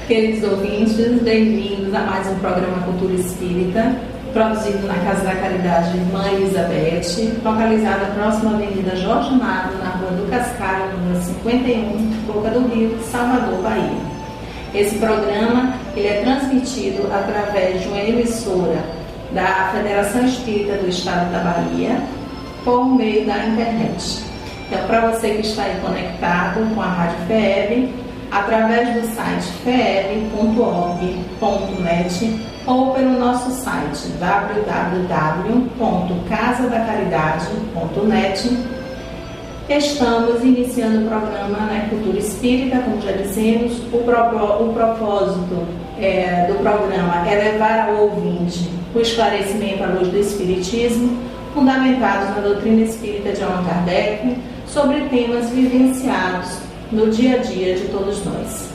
Queridos ouvintes, bem-vindos a mais um programa Cultura Espírita, produzido na Casa da Caridade Mãe Elizabeth, localizada próxima à Avenida Jorge Amado, na Rua do Cascalho, número 51, Boca do Rio, Salvador, Bahia. Esse programa ele é transmitido através de uma emissora da Federação Espírita do Estado da Bahia, por meio da internet. Então, para você que está aí conectado com a Rádio FEB, através do site feb.org.net ou pelo nosso site www.casadacariedade.net. Estamos iniciando o programa Cultura Espírita, como já dissemos. O propósito do programa é levar ao ouvinte o esclarecimento à luz do Espiritismo, fundamentados na doutrina espírita de Allan Kardec, sobre temas vivenciados no dia a dia de todos nós,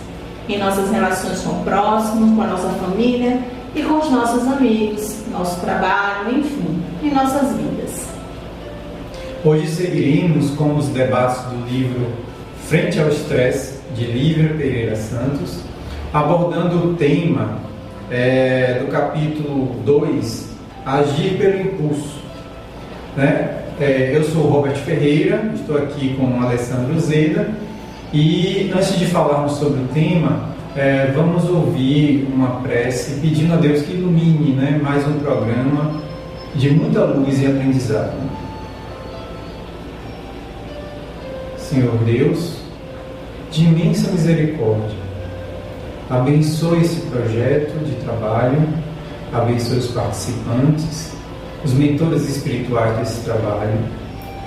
em nossas relações com o próximo, com a nossa família e com os nossos amigos, nosso trabalho, enfim, em nossas vidas. Hoje seguiremos com os debates do livro Frente ao Estresse, de Lívia Pereira Santos, abordando o tema do capítulo 2, Agir pelo Impulso. Eu sou Robert Ferreira, estou aqui com o Alessandro Zeda. E antes de falarmos sobre o tema, vamos ouvir uma prece pedindo a Deus que ilumine mais um programa de muita luz e aprendizado. Senhor Deus, de imensa misericórdia, abençoe esse projeto de trabalho, abençoe os participantes, os mentores espirituais desse trabalho,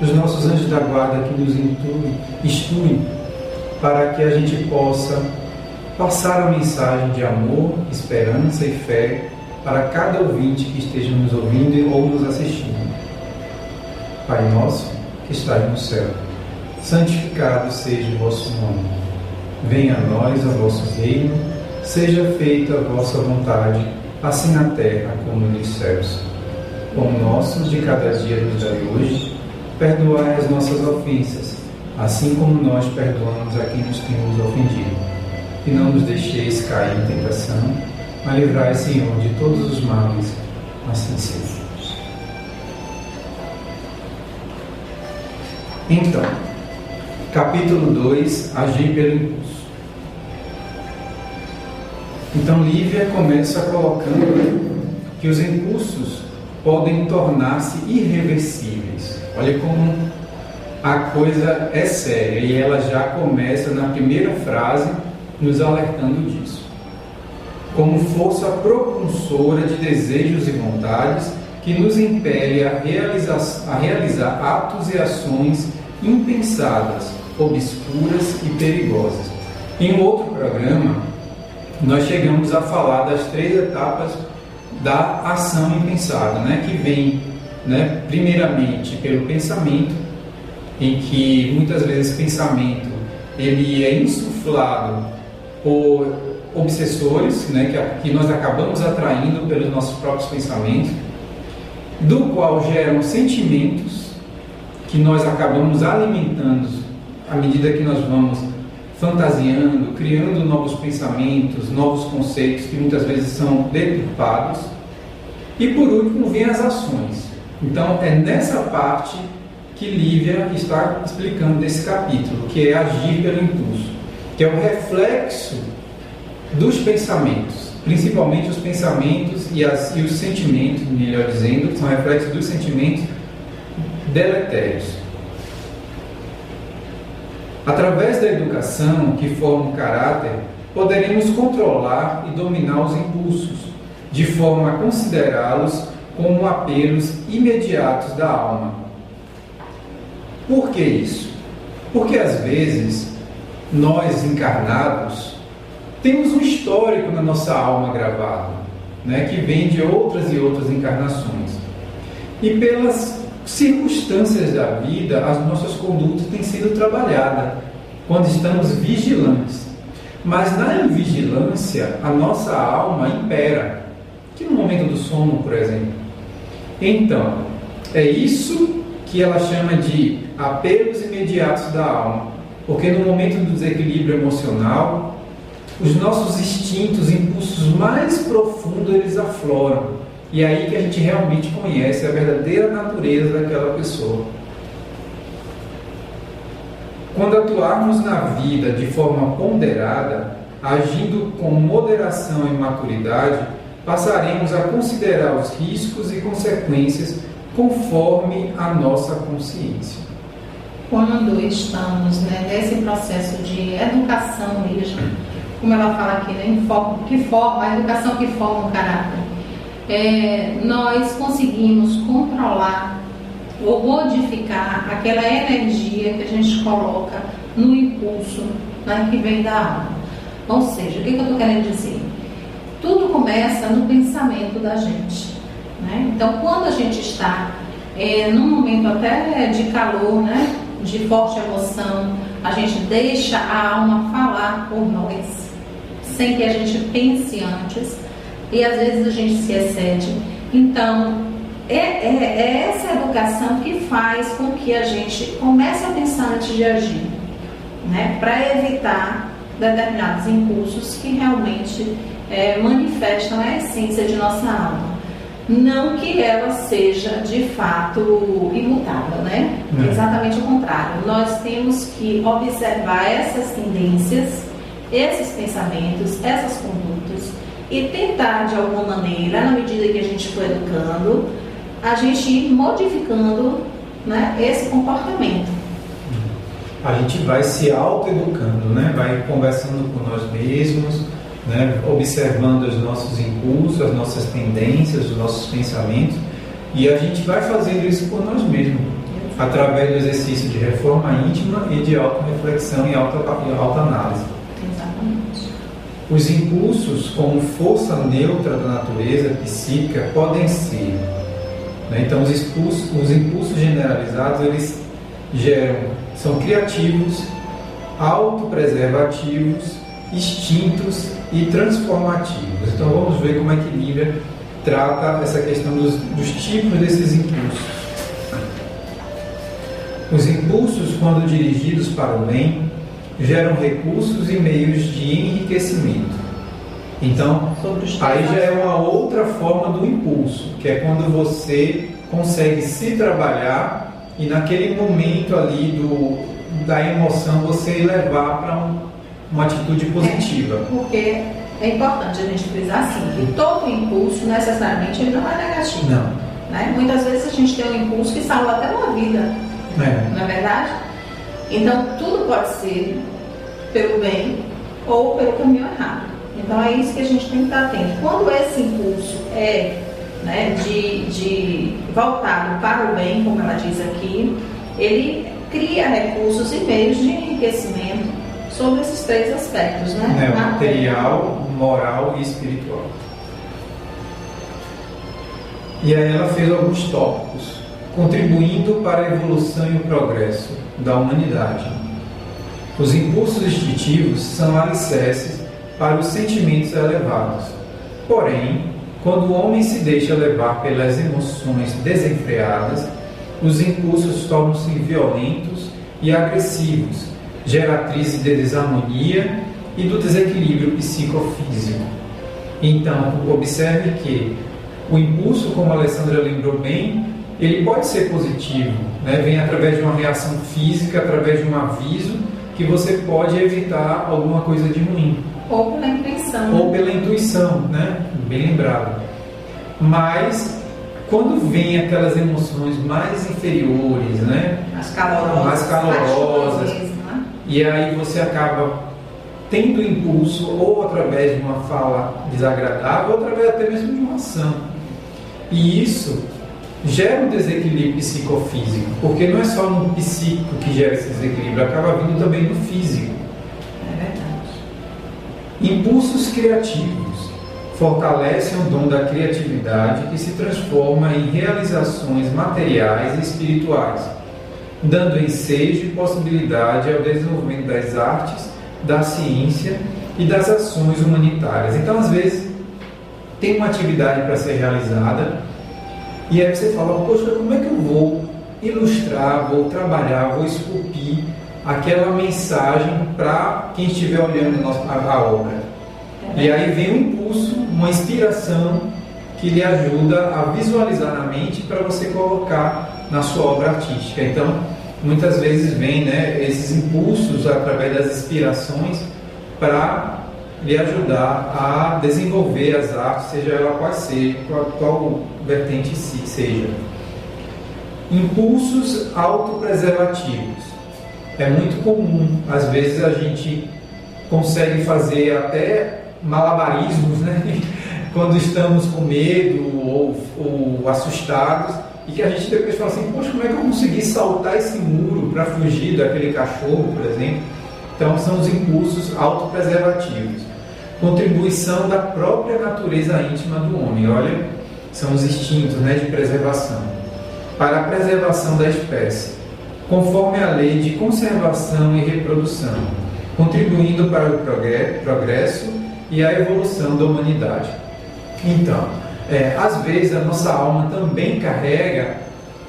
os nossos anjos da guarda que nos instruem, para que a gente possa passar a mensagem de amor, esperança e fé para cada ouvinte que esteja nos ouvindo ou nos assistindo. Pai nosso, que estás no céu, santificado seja o vosso nome. Venha a nós o vosso reino, seja feita a vossa vontade, assim na terra como nos céus. O pão nosso de cada dia nos dai hoje, perdoai as nossas ofensas, assim como nós perdoamos a quem nos tem nos ofendido. E não nos deixeis cair em tentação, mas livrai, Senhor, de todos os males, assim seja. Então, capítulo 2, Agir pelo Impulso. Então, Lívia começa colocando que os impulsos podem tornar-se irreversíveis. Olha como a coisa é séria, e ela já começa na primeira frase nos alertando disso. Como força propulsora de desejos e vontades que nos impele a realizar atos e ações impensadas, obscuras e perigosas. Em um outro programa, nós chegamos a falar das 3 etapas da ação impensada, que vem primeiramente pelo pensamento, em que muitas vezes o pensamento ele é insuflado por obsessores, que nós acabamos atraindo pelos nossos próprios pensamentos, do qual geram sentimentos que nós acabamos alimentando à medida que nós vamos fantasiando, criando novos pensamentos, novos conceitos que muitas vezes são deturpados. E por último vem as ações. Então é nessa parte que Lívia está explicando desse capítulo, que é agir pelo impulso, que é o reflexo dos pensamentos, principalmente os pensamentos e os sentimentos, melhor dizendo, são reflexos dos sentimentos deletérios. Através da educação que forma o caráter, poderemos controlar e dominar os impulsos, de forma a considerá-los como apelos imediatos da alma. Por que isso? Porque às vezes nós encarnados temos um histórico na nossa alma gravado, que vem de outras e outras encarnações. E pelas circunstâncias da vida, as nossas condutas têm sido trabalhadas quando estamos vigilantes. Mas na invigilância, a nossa alma impera, que no momento do sono, por exemplo. Então, é isso que ela chama de apelos imediatos da alma, porque no momento do desequilíbrio emocional, os nossos instintos, impulsos mais profundos, eles afloram. E é aí que a gente realmente conhece a verdadeira natureza daquela pessoa. Quando atuarmos na vida de forma ponderada, agindo com moderação e maturidade, passaremos a considerar os riscos e consequências conforme a nossa consciência. Quando estamos nesse processo de educação mesmo, como ela fala aqui, a educação que forma o caráter, nós conseguimos controlar ou modificar aquela energia que a gente coloca no impulso, né, que vem da alma. Ou seja, o que eu estou querendo dizer? Tudo começa no pensamento da gente, né? Então, quando a gente está num momento até de calor, né, de forte emoção, a gente deixa a alma falar por nós, sem que a gente pense antes, e às vezes a gente se excede. Então, é essa educação que faz com que a gente comece a pensar antes de agir, né, para evitar determinados impulsos que realmente manifestam a essência de nossa alma. Não que ela seja de fato imutável, né? Exatamente o contrário. Nós temos que observar essas tendências, esses pensamentos, essas condutas e tentar de alguma maneira, na medida que a gente for educando, a gente ir modificando, né, esse comportamento. A gente vai se autoeducando, né? Vai conversando com nós mesmos, né? Observando os nossos impulsos, as nossas tendências, os nossos pensamentos, e a gente vai fazendo isso por nós mesmos, através do exercício de reforma íntima e de autorreflexão e autoanálise. Exatamente. Os impulsos, como força neutra da natureza psíquica, podem ser, né? Então, os impulsos generalizados, eles são criativos, autopreservativos, instintos e transformativos. Então vamos ver como é que Lívia trata essa questão dos tipos desses impulsos. Os impulsos, quando dirigidos para o bem, geram recursos e meios de enriquecimento. Então, aí já é uma outra forma do impulso, que é quando você consegue se trabalhar e naquele momento ali da emoção você levar para uma atitude positiva. Porque é importante a gente frisar assim, que todo impulso necessariamente ele não é negativo. Não. Né? Muitas vezes a gente tem um impulso que salva até uma vida. Não é verdade? Então tudo pode ser pelo bem ou pelo caminho errado. Então é isso que a gente tem que estar atento. Quando esse impulso é, né, voltado para o bem, como ela diz aqui, ele cria recursos e meios de enriquecimento sobre esses três aspectos, né? Material, moral e espiritual. E aí ela fez alguns tópicos, contribuindo para a evolução e o progresso da humanidade. Os impulsos instintivos são alicerces para os sentimentos elevados. Porém, quando o homem se deixa levar pelas emoções desenfreadas, os impulsos tornam-se violentos e agressivos, geratrizes de desarmonia e do desequilíbrio psicofísico. Então, observe que o impulso, como a Alessandra lembrou bem, ele pode ser positivo, né? Vem através de uma reação física, através de um aviso, que você pode evitar alguma coisa de ruim. Ou pela intuição. Ou pela intuição, né? Bem lembrado. Mas, quando vem aquelas emoções mais inferiores, né? Mais calorosas, né? E aí você acaba tendo impulso ou através de uma fala desagradável ou através até mesmo de uma ação. E isso gera um desequilíbrio psicofísico, porque não é só no psíquico que gera esse desequilíbrio, acaba vindo também no físico. É verdade. Impulsos criativos fortalecem o dom da criatividade que se transforma em realizações materiais e espirituais, dando ensejo e possibilidade ao desenvolvimento das artes, da ciência e das ações humanitárias. Então, às vezes, tem uma atividade para ser realizada e aí você fala, poxa, como é que eu vou ilustrar, vou trabalhar, vou esculpir aquela mensagem para quem estiver olhando a obra. E aí vem um impulso, uma inspiração que lhe ajuda a visualizar na mente para você colocar na sua obra artística. Então, muitas vezes vem, né, esses impulsos através das inspirações para lhe ajudar a desenvolver as artes, seja ela qual vertente seja. Impulsos autopreservativos. É muito comum, às vezes a gente consegue fazer até malabarismos, né? Quando estamos com medo ou assustados, e que a gente depois fala assim, poxa, como é que eu consegui saltar esse muro para fugir daquele cachorro, por exemplo? Então são os impulsos autopreservativos. Contribuição da própria natureza íntima do homem, olha, são os instintos, né, de preservação. Para a preservação da espécie, conforme a lei de conservação e reprodução, contribuindo para o progresso e a evolução da humanidade. Então, às vezes a nossa alma também carrega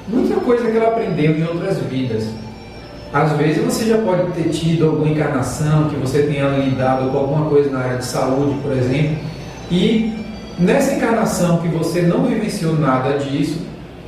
muita coisa que ela aprendeu em outras vidas. Às vezes você já pode ter tido alguma encarnação, que você tenha lidado com alguma coisa na área de saúde, por exemplo, e nessa encarnação que você não vivenciou nada disso,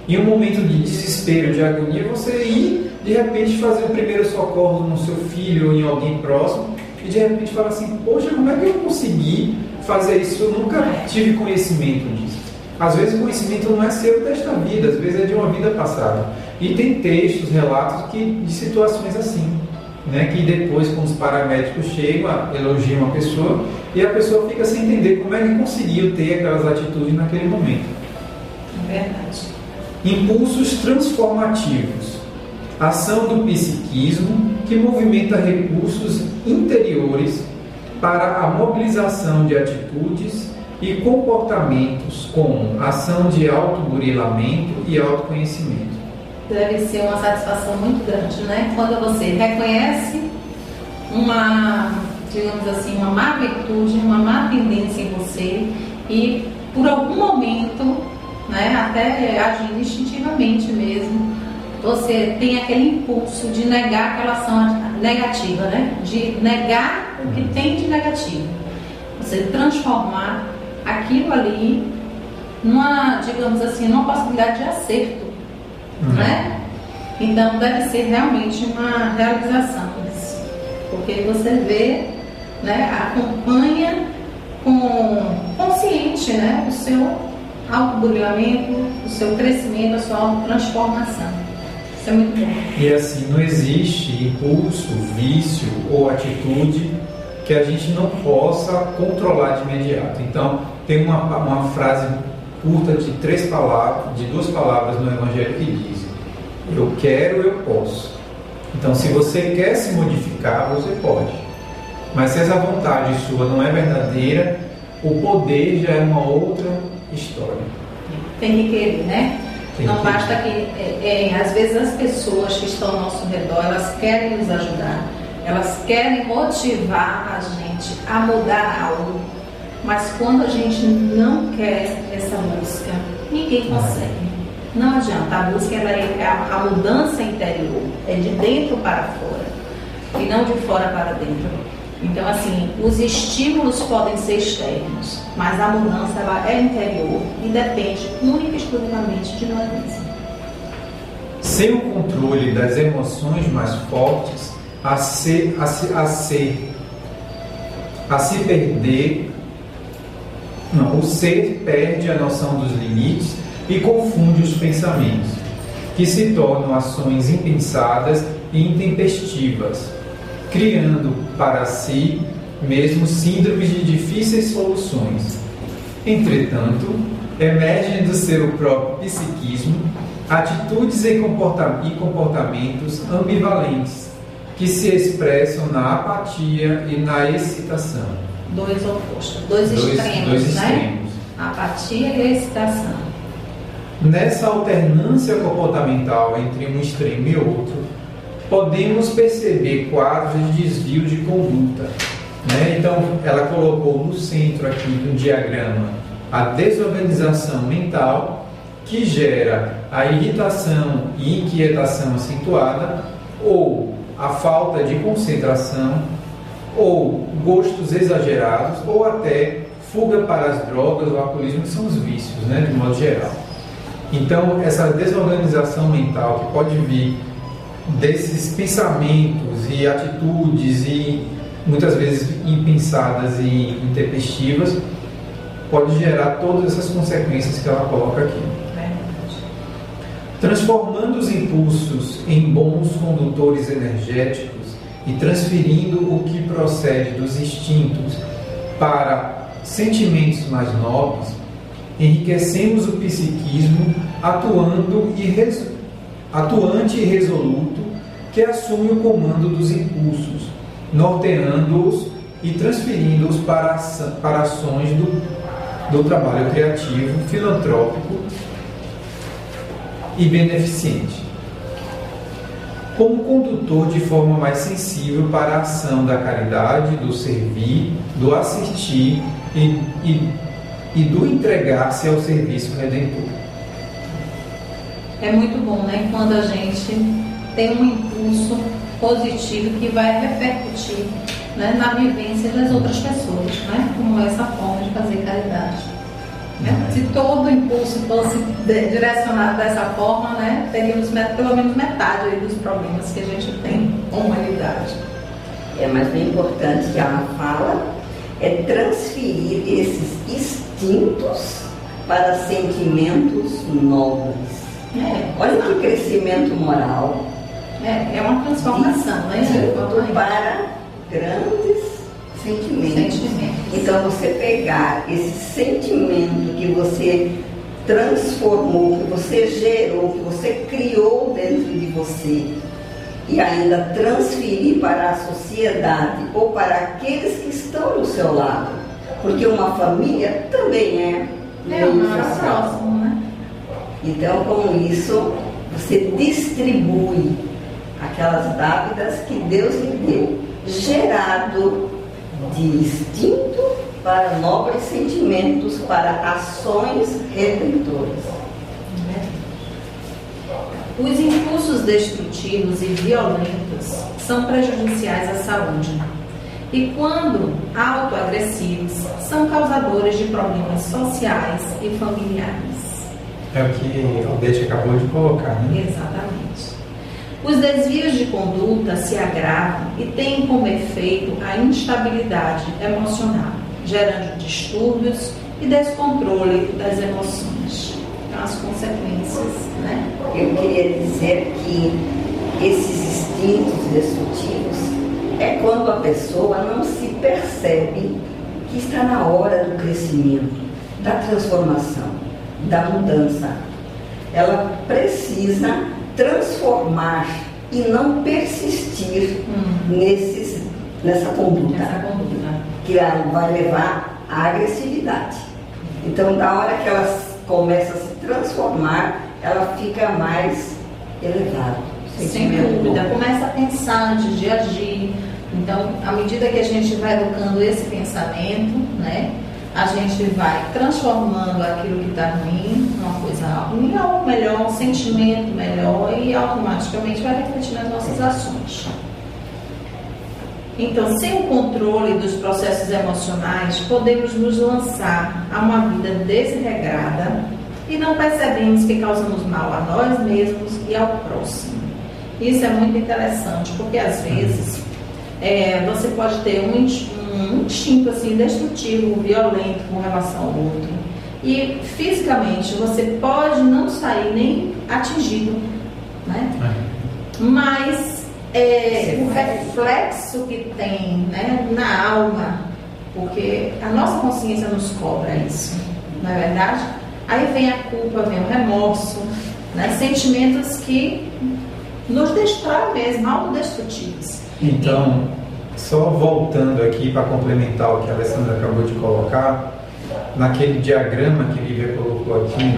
em um momento de desespero, de agonia, você ir de repente fazer o primeiro socorro no seu filho ou em alguém próximo, e de repente fala assim, poxa, como é que eu consegui fazer isso? Eu nunca tive conhecimento disso. Às vezes o conhecimento não é seu desta vida, às vezes é de uma vida passada. E tem textos, relatos de situações assim, né, que depois, quando os paramédicos chegam, elogiam a pessoa, e a pessoa fica sem entender como é que conseguiu ter aquelas atitudes naquele momento. É verdade. Impulsos transformativos. Ação do psiquismo que movimenta recursos interiores para a mobilização de atitudes e comportamentos como ação de autoburilamento e autoconhecimento. Deve ser uma satisfação muito grande, né? Quando você reconhece uma, digamos assim, uma má virtude, uma má tendência em você e por algum momento, né, até agindo instintivamente mesmo, você tem aquele impulso de negar aquela ação negativa, né? De negar o que tem de negativo. Você transformar aquilo ali numa, digamos assim, numa possibilidade de acerto, né? Então deve ser realmente uma realização isso, porque você vê, né, acompanha com consciente, né, o seu autoburilamento, o seu crescimento, a sua autotransformação. Isso é muito bom. E assim, não existe impulso, vício ou atitude que a gente não possa controlar de imediato. Então, tem uma frase curta de 2 palavras no Evangelho que diz: eu quero, eu posso. Então, se você quer se modificar, você pode. Mas se essa vontade sua não é verdadeira, o poder já é uma outra história. Tem que querer, né? Não basta que, às vezes as pessoas que estão ao nosso redor, elas querem nos ajudar, elas querem motivar a gente a mudar algo, mas quando a gente não quer essa busca, ninguém consegue. Não adianta, a busca é a mudança interior, é de dentro para fora e não de fora para dentro. Então, assim, os estímulos podem ser externos, mas a mudança ela é interior e depende única e exclusivamente de nós mesmos. Sem o controle das emoções mais fortes, a se perder, o ser perde a noção dos limites e confunde os pensamentos, que se tornam ações impensadas e intempestivas, criando para si mesmo síndromes de difíceis soluções. Entretanto, emergem do seu próprio psiquismo atitudes e comportamentos ambivalentes, que se expressam na apatia e na excitação. Dois opostos, dois extremos, né? A apatia e a excitação. Nessa alternância comportamental entre um extremo e outro, podemos perceber quadros de desvio de conduta, né? Então, ela colocou no centro aqui do diagrama a desorganização mental, que gera a irritação e inquietação acentuada, ou a falta de concentração, ou gostos exagerados, ou até fuga para as drogas ou alcoolismo, que são os vícios, né, de modo geral. Então, essa desorganização mental que pode vir desses pensamentos e atitudes e muitas vezes impensadas e intempestivas, pode gerar todas essas consequências que ela coloca aqui. Transformando os impulsos em bons condutores energéticos e transferindo o que procede dos instintos para sentimentos mais nobres, enriquecemos o psiquismo atuante e resoluto que assume o comando dos impulsos, norteando-os e transferindo-os para ações do trabalho criativo, filantrópico e beneficente. Como condutor de forma mais sensível para a ação da caridade, do servir, do assistir e do entregar-se ao serviço redentor. É muito bom, né? Quando a gente tem um impulso positivo que vai repercutir, né, na vivência das outras pessoas, né? Como essa forma de fazer caridade. Né? Se todo impulso fosse direcionado dessa forma, né, teríamos pelo menos metade aí dos problemas que a gente tem com a humanidade. Mas o importante que ela fala é transferir esses instintos para sentimentos nobres. Olha que crescimento moral. É uma transformação, né? Para grandes sentimentos. Então, você pegar esse sentimento que você transformou, que você gerou, que você criou dentro de você, e ainda transferir para a sociedade ou para aqueles que estão do seu lado, porque uma família também é o próximo, né? Então, com isso, você distribui aquelas dávidas que Deus lhe deu, gerado de instinto para nobres sentimentos, para ações redentoras. Os impulsos destrutivos e violentos são prejudiciais à saúde e, quando autoagressivos, são causadores de problemas sociais e familiares. É o que a Odete acabou de colocar, né? Exatamente. Os desvios de conduta se agravam e têm como efeito a instabilidade emocional, gerando distúrbios e descontrole das emoções. Então, as consequências, né? Eu queria dizer que esses instintos destrutivos é quando a pessoa não se percebe que está na hora do crescimento, da transformação, da mudança. Ela precisa transformar e não persistir nessa conduta, que vai levar à agressividade. Então, da hora que ela começa a se transformar, ela fica mais elevada. Sem dúvida, começa a pensar antes de agir. Então, à medida que a gente vai educando esse pensamento, né, a gente vai transformando aquilo que está ruim numa coisa ruim, em algo melhor, um sentimento melhor, e automaticamente vai refletir nas nossas ações. Então, sem o controle dos processos emocionais, podemos nos lançar a uma vida desregrada e não percebemos que causamos mal a nós mesmos e ao próximo. Isso é muito interessante, porque às vezes você pode ter um instinto assim, destrutivo, violento com relação ao outro, e fisicamente você pode não sair nem atingido, né? Mas o reflexo que tem, né, na alma, porque a nossa consciência nos cobra isso, não é verdade? Aí vem a culpa, vem o remorso, né, sentimentos que nos destroem mesmo, autodestrutivos. Então, só voltando aqui para complementar o que a Alessandra acabou de colocar, naquele diagrama que Lívia colocou aqui,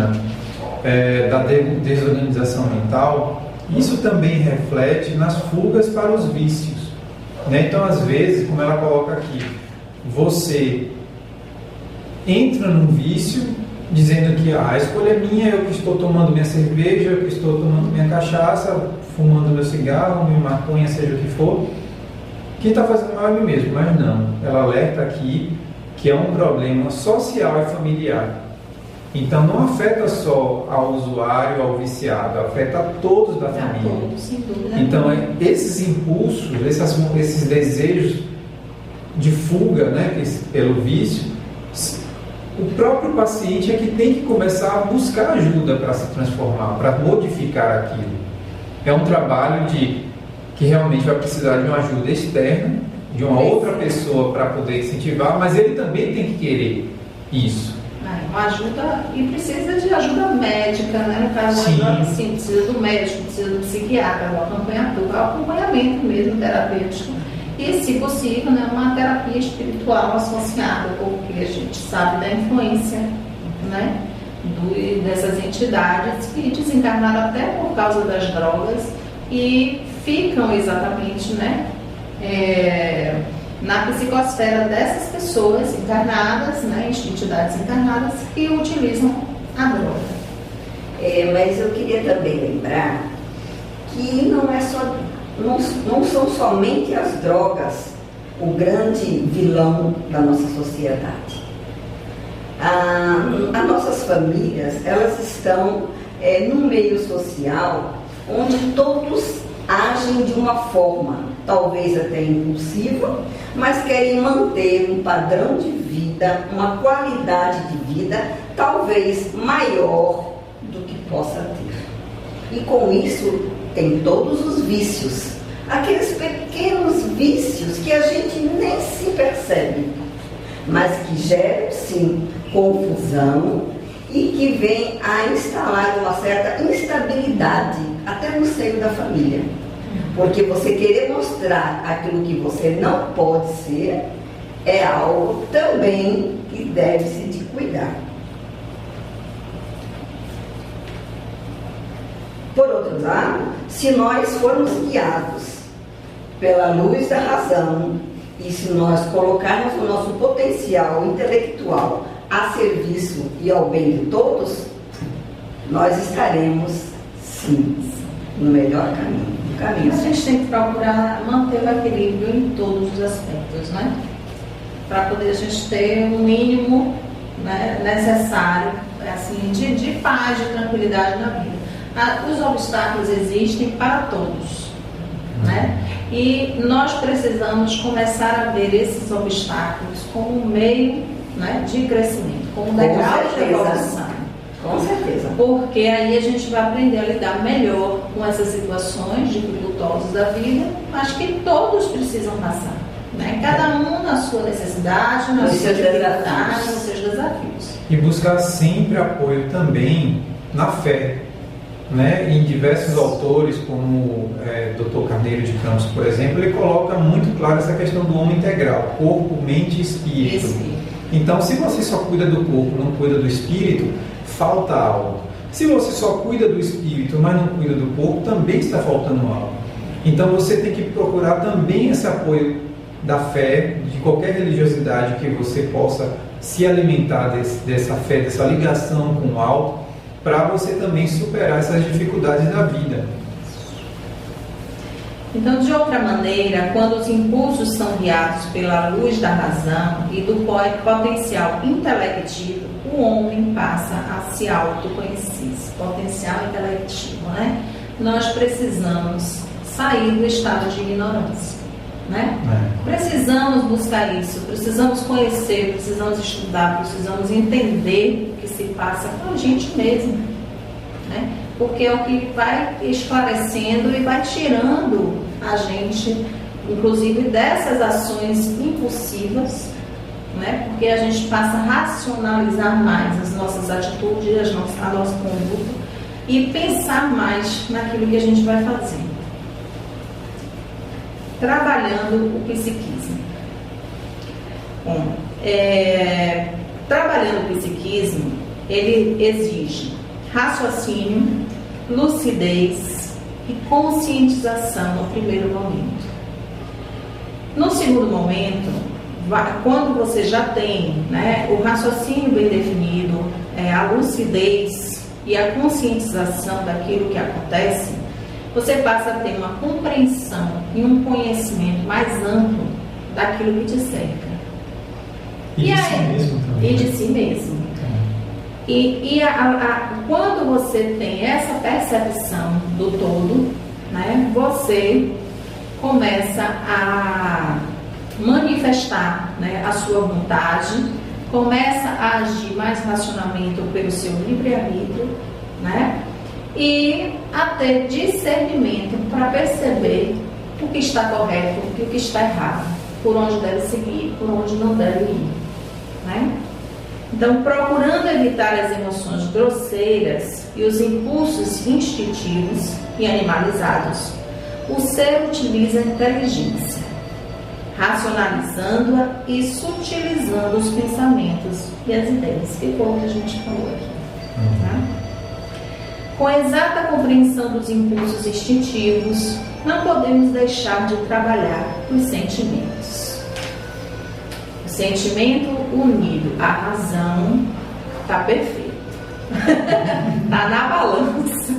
da desorganização mental, isso também reflete nas fugas para os vícios, né? Então, às vezes, como ela coloca aqui, você entra num vício dizendo que a escolha é minha, eu que estou tomando minha cerveja, eu que estou tomando minha cachaça, fumando meu cigarro, minha maconha, seja o que for, que está fazendo mal a mim mesmo, mas não. Ela alerta aqui que é um problema social e familiar. Então não afeta só ao usuário, ao viciado, afeta a todos da família. A todos, sem dúvida. Então esses impulsos, esses desejos de fuga, né, pelo vício, o próprio paciente é que tem que começar a buscar ajuda para se transformar, para modificar aquilo. É um trabalho que realmente vai precisar de uma ajuda externa, de uma outra pessoa para poder incentivar, mas ele também tem que querer isso. Uma ajuda, e precisa de ajuda médica, né? No caso, assim, precisa do médico, precisa do psiquiatra, do acompanhamento mesmo terapêutico. E, se possível, né, uma terapia espiritual associada, porque a gente sabe da influência, né, dessas entidades que desencarnaram até por causa das drogas e ficam exatamente, né, na psicosfera dessas pessoas encarnadas, né, entidades encarnadas que utilizam a droga. Mas eu queria também lembrar que não são somente as drogas o grande vilão da nossa sociedade. As nossas famílias, elas estão num meio social onde todos agem de uma forma, talvez até impulsiva, mas querem manter um padrão de vida, uma qualidade de vida, talvez maior do que possa ter. E com isso, tem todos os vícios, aqueles pequenos vícios que a gente nem se percebe, mas que geram, sim, confusão e que vem a instalar uma certa instabilidade até no seio da família. Porque você querer mostrar aquilo que você não pode ser é algo também que deve-se de cuidar. Por outro lado, se nós formos guiados pela luz da razão e se nós colocarmos o nosso potencial intelectual a serviço e ao bem de todos, nós estaremos, sim, no melhor caminho. A gente tem que procurar manter o equilíbrio em todos os aspectos, né? Para poder a gente ter o mínimo, né, necessário, assim, de paz, de tranquilidade na vida. Os obstáculos existem para todos, né? E nós precisamos começar a ver esses obstáculos como um meio, né, de crescimento, como um degrau de evolução. Com certeza. Porque aí a gente vai aprender a lidar melhor com essas situações dificultosas da vida, mas que todos precisam passar, né? Cada um na sua necessidade, nas suas dificuldades, nos seus desafios. E buscar sempre apoio também na fé, né? Em diversos autores, como Dr. Carneiro de Campos, por exemplo, ele coloca muito claro essa questão do homem integral, corpo, mente e espírito. Então, se você só cuida do corpo, não cuida do espírito, falta algo. Se você só cuida do espírito, mas não cuida do corpo, também está faltando algo. Então você tem que procurar também esse apoio da fé, de qualquer religiosidade que você possa se alimentar dessa fé, dessa ligação com o alto, para você também superar essas dificuldades da vida. Então, de outra maneira, quando os impulsos são guiados pela luz da razão e do potencial intelectivo, o homem passa a se autoconhecer, esse potencial intelectivo, né? Nós precisamos sair do estado de ignorância, né? Precisamos buscar isso, precisamos conhecer, precisamos estudar, precisamos entender o que se passa com a gente mesmo, né? Porque é o que vai esclarecendo e vai tirando a gente, inclusive, dessas ações impulsivas, né? Porque a gente passa a racionalizar mais as nossas atitudes, a nossa conduta e pensar mais naquilo que a gente vai fazendo. Trabalhando o psiquismo. Bom, trabalhando o psiquismo, ele exige raciocínio, lucidez e conscientização no primeiro momento. No segundo momento, quando você já tem, né, o raciocínio bem definido, a lucidez e a conscientização daquilo que acontece, você passa a ter uma compreensão e um conhecimento mais amplo daquilo que te cerca. E de si mesmo também. E de si mesmo. E quando você tem essa percepção do todo, né, você começa a manifestar, né, a sua vontade, começa a agir mais racionalmente pelo seu livre-arbítrio, né, e a ter discernimento para perceber o que está correto e o que está errado, por onde deve seguir, por onde não deve ir, né? Então, procurando evitar as emoções grosseiras e os impulsos instintivos e animalizados, o ser utiliza a inteligência, racionalizando-a e sutilizando os pensamentos e as ideias, que foi o que a gente falou aqui. Tá? Com a exata compreensão dos impulsos instintivos, não podemos deixar de trabalhar os sentimentos. O sentimento unido à razão está perfeito. Está na balança.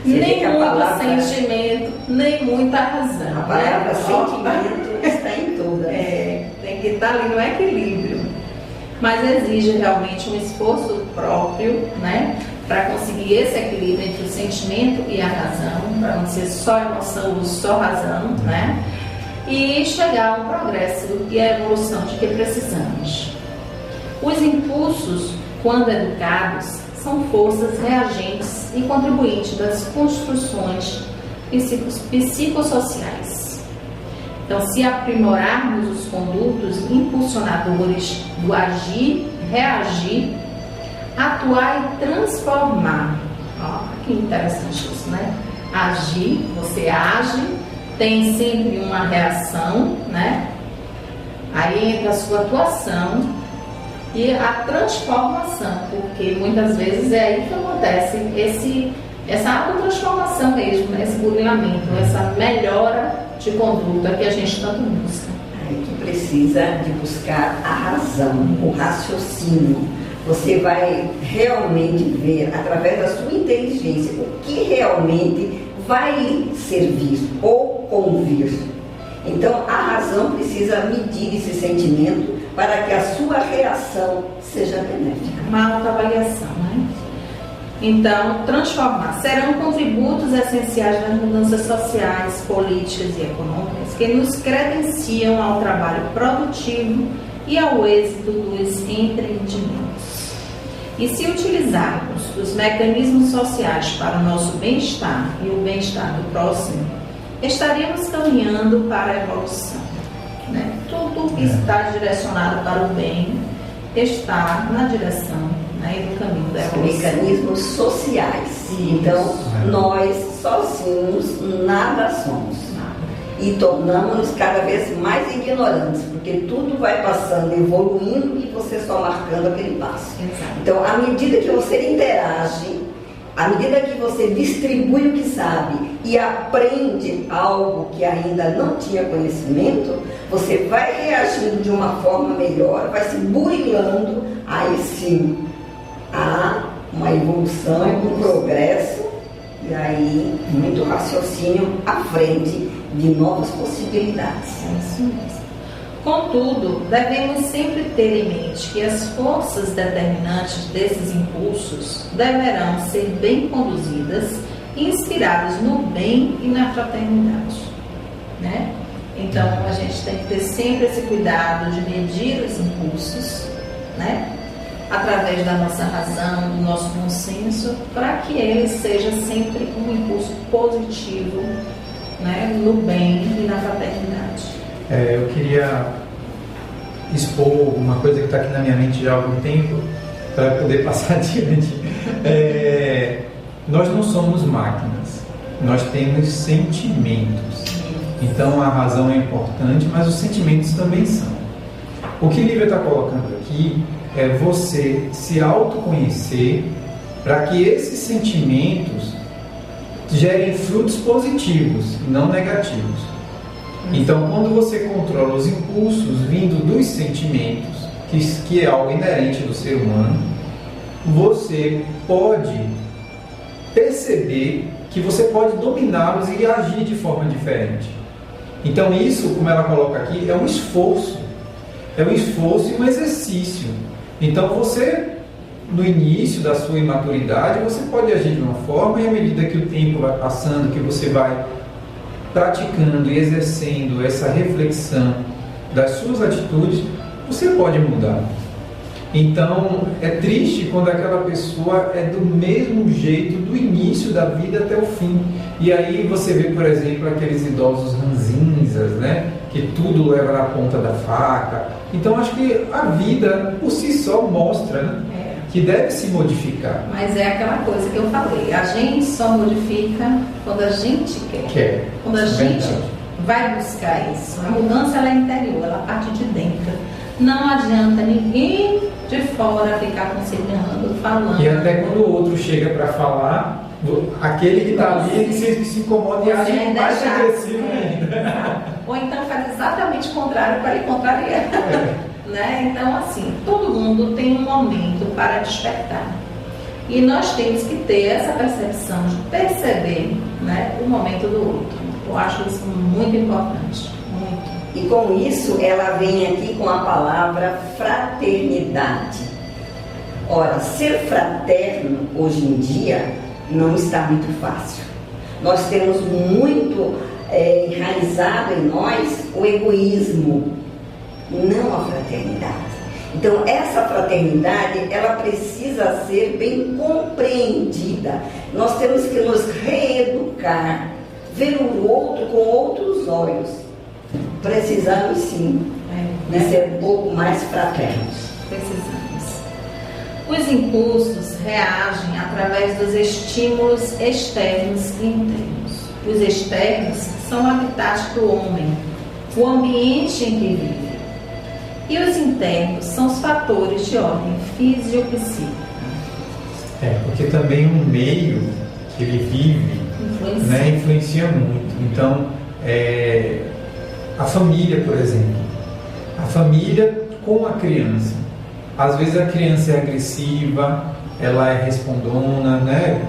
Nem muito sentimento, nem muita razão. A palavra sentimento está em todas. Tem que estar ali no equilíbrio. Mas exige realmente um esforço próprio, né, para conseguir esse equilíbrio entre o sentimento e a razão, para não ser só emoção ou só razão, né? E chegar ao progresso e à evolução de que precisamos. Os impulsos, quando educados, são forças reagentes e contribuintes das construções psicossociais. Então, se aprimorarmos os condutos impulsionadores do agir, reagir, atuar e transformar. Ó, que interessante isso, né? Agir, você age, tem sempre uma reação, né? Aí entra a sua atuação e a transformação, porque muitas vezes é aí que acontece essa autotransformação mesmo, né? Esse burilamento, essa melhora de conduta que a gente tanto busca. Aí que precisa de buscar a razão, o raciocínio. Você vai realmente ver, através da sua inteligência, o que realmente vai lhe servir ou convir. Então, a razão precisa medir esse sentimento para que a sua reação seja benéfica. Uma autoavaliação, né? Então, transformar. Serão contributos essenciais nas mudanças sociais, políticas e econômicas que nos credenciam ao trabalho produtivo e ao êxito dos empreendimentos. E se utilizarmos os mecanismos sociais para o nosso bem-estar e o bem-estar do próximo, estaremos caminhando para a evolução. Né? Tudo que está direcionado para o bem está na direção, né, do caminho da evolução. Mecanismos sociais. Então, nós sozinhos nada somos. E tornamos-nos cada vez mais ignorantes, porque tudo vai passando, evoluindo e você só marcando aquele passo. Exato. Então, à medida que você interage, à medida que você distribui o que sabe e aprende algo que ainda não tinha conhecimento, você vai reagindo de uma forma melhor, vai se burilando, aí sim há uma evolução, um progresso, e aí muito raciocínio à frente de novas possibilidades. É isso mesmo. Contudo, devemos sempre ter em mente que as forças determinantes desses impulsos deverão ser bem conduzidas e inspiradas no bem e na fraternidade, né? Então, a gente tem que ter sempre esse cuidado de medir os impulsos, né? Através da nossa razão, do nosso bom senso, para que ele seja sempre um impulso positivo, né? No bem e na fraternidade. Eu queria expor uma coisa que está aqui na minha mente já há algum tempo, para poder passar adiante. Nós não somos máquinas, nós temos sentimentos. Então a razão é importante, mas os sentimentos também são. O que Lívia está colocando aqui é você se autoconhecer para que esses sentimentos gerem frutos positivos, não negativos. Então, quando você controla os impulsos vindo dos sentimentos, que é algo inerente do ser humano, você pode perceber que você pode dominá-los e agir de forma diferente. Então isso, como ela coloca aqui, é um esforço. É um esforço e um exercício. Então você, no início da sua imaturidade, você pode agir de uma forma, e à medida que o tempo vai passando, que você vai praticando e exercendo essa reflexão das suas atitudes, você pode mudar. Então é triste quando aquela pessoa é do mesmo jeito do início da vida até o fim. E aí você vê, por exemplo, aqueles idosos ranzinzas, né? Que tudo leva na ponta da faca. Então acho que a vida por si só mostra, né? Que deve se modificar. Mas é aquela coisa que eu falei, a gente só modifica quando a gente quer. Quando a gente vai buscar isso. A mudança ela é interior, ela parte de dentro. Não adianta ninguém de fora ficar aconselhando, falando. E até quando o outro chega para falar, aquele que está ali se incomoda e age mais agressivo ainda. Ou então faz exatamente o contrário para lhe contrariar. Né? Então, assim, todo mundo tem um momento para despertar. E nós temos que ter essa percepção de perceber, né, o momento do outro. Eu acho isso muito importante. Muito. E com isso, ela vem aqui com a palavra fraternidade. Ora, ser fraterno hoje em dia não está muito fácil. Nós temos muito enraizado em nós o egoísmo, não a fraternidade. Então, essa fraternidade, ela precisa ser bem compreendida. Nós temos que nos reeducar, ver o outro com outros olhos. Precisamos sim de ser um pouco mais fraternos. Precisamos. Os impulsos reagem através dos estímulos externos e internos. Os externos são o habitat do homem, o ambiente em que vive. E os internos são os fatores de ordem fisiopsíquica. Porque também o meio que ele vive influencia muito. Então, a família, por exemplo, a família com a criança. Às vezes a criança é agressiva, ela é respondona, né?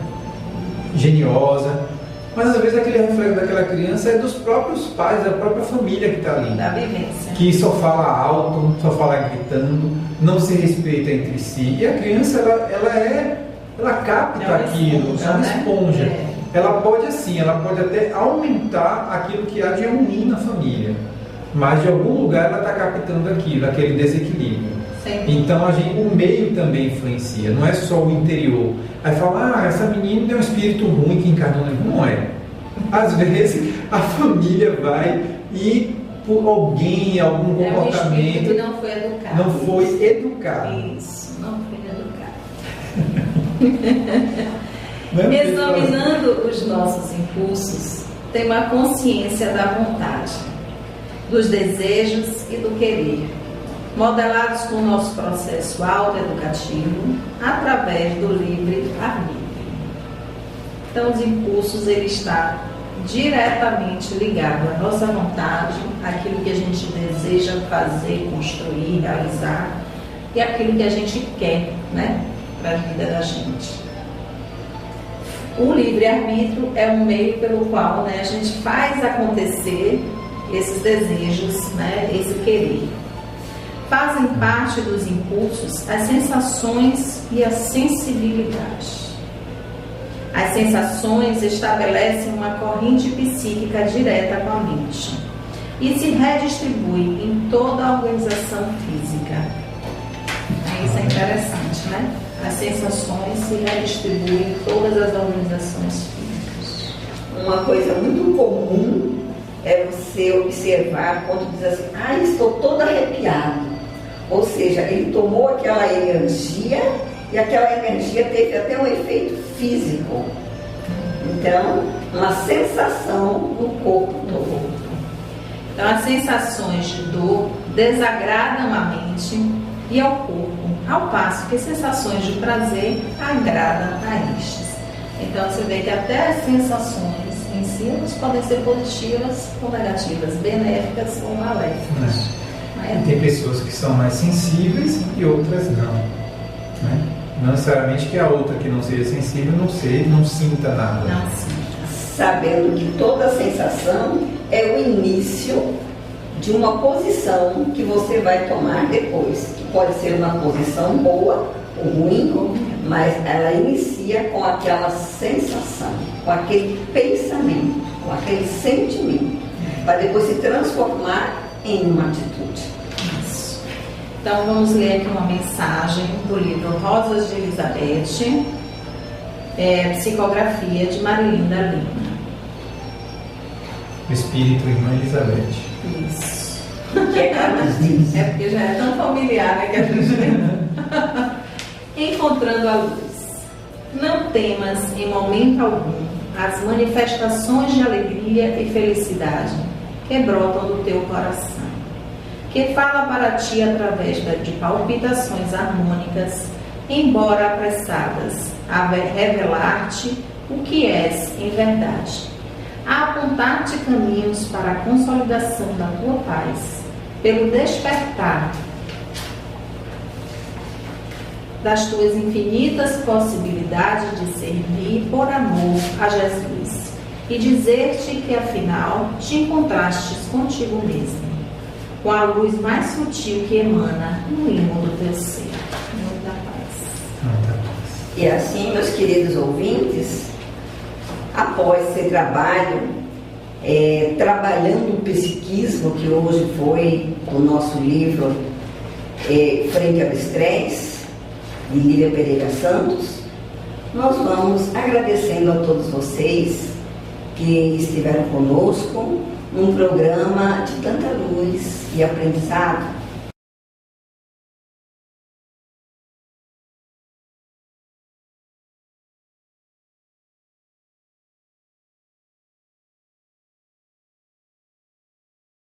Geniosa, mas às vezes aquele reflexo daquela criança é dos próprios pais, da própria família que está ali. Da vivência. Que só fala alto, só fala gritando, não se respeita entre si. E a criança, ela capta aquilo, é uma esponja. Ela pode até aumentar aquilo que há de ruim na família, mas de algum lugar ela está captando aquilo, aquele desequilíbrio. Sim. Então o meio também influencia, não é só o interior. Aí fala, essa menina tem um espírito ruim que encarnou. Não é. Às vezes a família vai e por alguém, algum comportamento, não foi educado. Não foi educado. Isso, não foi educado. Examinando os nossos impulsos, tem uma consciência da vontade, dos desejos e do querer, modelados com o nosso processo autoeducativo através do livre-arbítrio. Então, os impulsos, ele está diretamente ligado à nossa vontade, àquilo que a gente deseja fazer, construir, realizar, e aquilo que a gente quer, né, para a vida da gente. O livre-arbítrio é um meio pelo qual, né, a gente faz acontecer esses desejos, né, esse querer. Fazem parte dos impulsos as sensações e a sensibilidade. As sensações estabelecem uma corrente psíquica direta com a mente e se redistribui em toda a organização física. Isso é interessante, né? As sensações se redistribuem em todas as organizações físicas. Uma coisa muito comum é você observar quando diz assim, estou todo arrepiado. Ou seja, ele tomou aquela energia e aquela energia teve até um efeito físico. Então, uma sensação no corpo todo. Então, as sensações de dor desagradam a mente e ao corpo, ao passo que sensações de prazer agradam a estes. Então, você vê que até as sensações em si elas podem ser positivas ou negativas, benéficas ou maléficas. Tem pessoas que são mais sensíveis e outras não. Né? Não necessariamente que a outra que não seja sensível não sinta nada. Não sinta. sabendo que toda sensação é o início de uma posição que você vai tomar depois, que pode ser uma posição boa ou ruim, mas ela inicia com aquela sensação, com aquele pensamento, com aquele sentimento, para depois se transformar em uma atitude. Isso. Então vamos ler aqui uma mensagem do livro Rosas de Elizabeth, psicografia de Marilinda Lima. O Espírito, Irmã Elizabeth. Isso. Que é Carlos Dias. É porque já é tão familiar, né, que a gente encontrando a luz. Não temas em momento algum as manifestações de alegria e felicidade que brotam do teu coração, que fala para ti através de palpitações harmônicas, embora apressadas, a revelar-te o que és em verdade, a apontar-te caminhos para a consolidação da tua paz, pelo despertar das tuas infinitas possibilidades de servir por amor a Jesus e dizer-te que afinal te encontrastes contigo mesmo, com a luz mais sutil que emana no ímã do teu ser. Muita paz. Muita paz. E assim, meus queridos ouvintes, após esse trabalho, trabalhando o psiquismo, que hoje foi o nosso livro Frente ao Estresse, de Lívia Pereira Santos, nós vamos agradecendo a todos vocês que estiveram conosco num programa de tanta luz e aprendizado